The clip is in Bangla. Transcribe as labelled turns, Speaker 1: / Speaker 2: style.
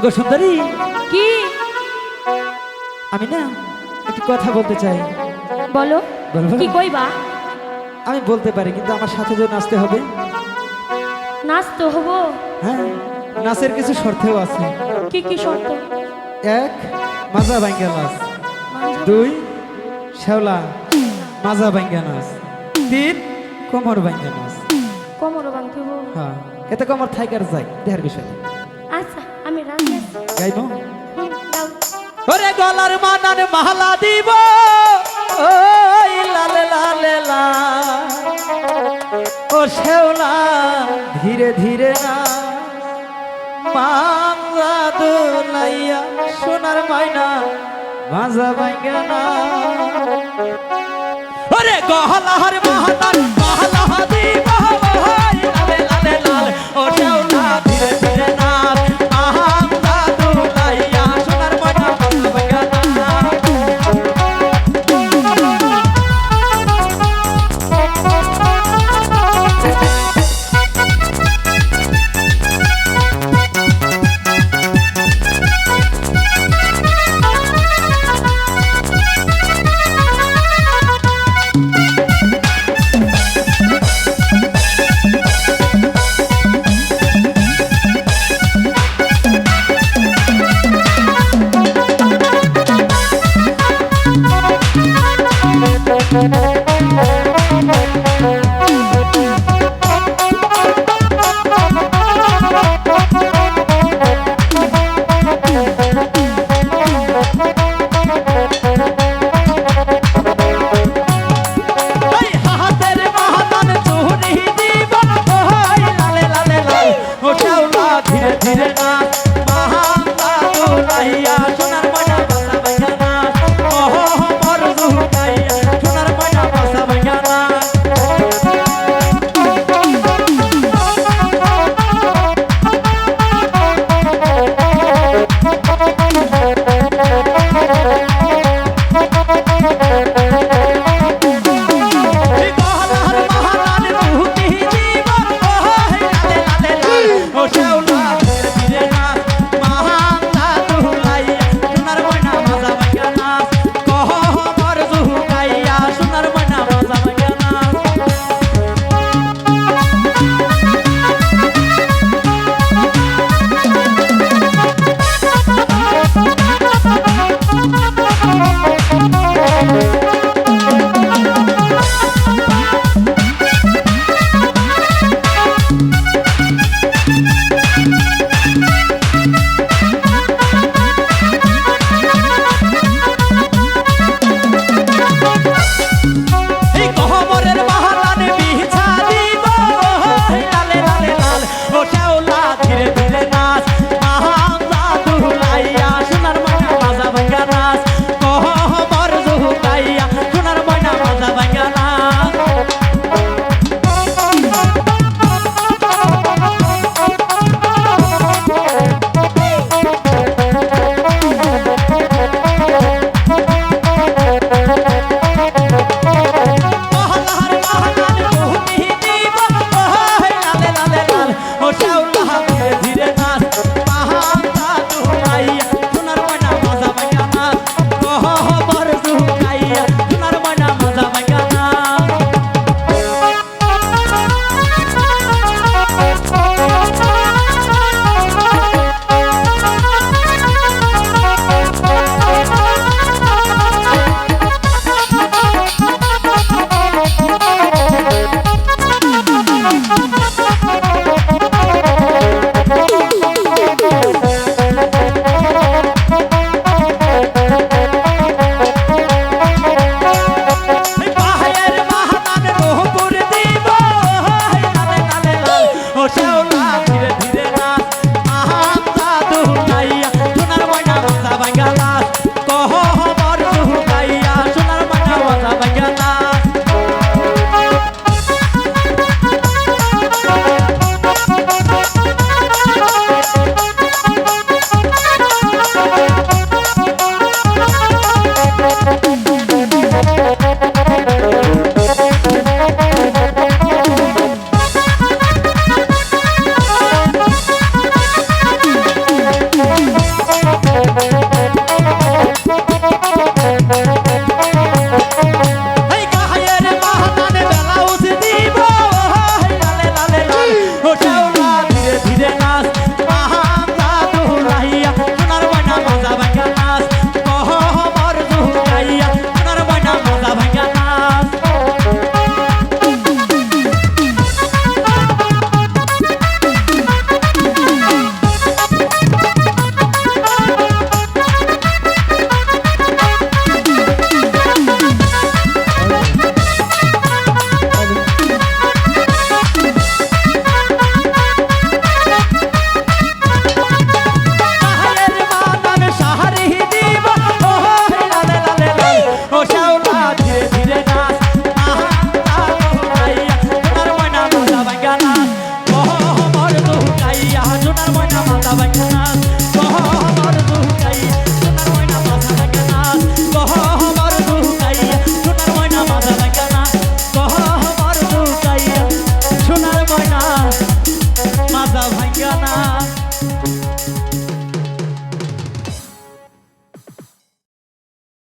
Speaker 1: ওগো সুন্দরী,
Speaker 2: কি?
Speaker 1: আমি না একটু কথা বলতে চাই।
Speaker 2: বলো।
Speaker 1: বলবো?
Speaker 2: কি কইবা?
Speaker 1: আমি বলতে পারি, কিন্তু আমার সাথে যে নাচতে হবে।
Speaker 2: নাচ তো হবো।
Speaker 1: হ্যাঁ, নাচের কিছু শর্তেও আছে।
Speaker 2: কি কি শর্ত?
Speaker 1: এক, মাজা ভাঙ্গা নাচ।
Speaker 2: মানজার-
Speaker 1: দুই, শেওলা মাজা ভাঙ্গা নাচ। তিন, কোমর ভাঙ্গা নাচ।
Speaker 2: কোমরও ভাঙতে হবো।
Speaker 1: হ্যাঁ, এতে কোমর থাইকার যায়, দেহার বিষয় না।
Speaker 2: আচ্ছা, আমি রাজি আছি।
Speaker 1: গাইব?
Speaker 2: দাও।
Speaker 1: ওরে গলার মানার মালা দিব, ওই লালে লালে লা, ও শেওলা ধীরে ধীরে না, মাংলা দোলাইয়া সোনার মাইনা মাজা ভাঙ্গা না। ওরে গলার মানার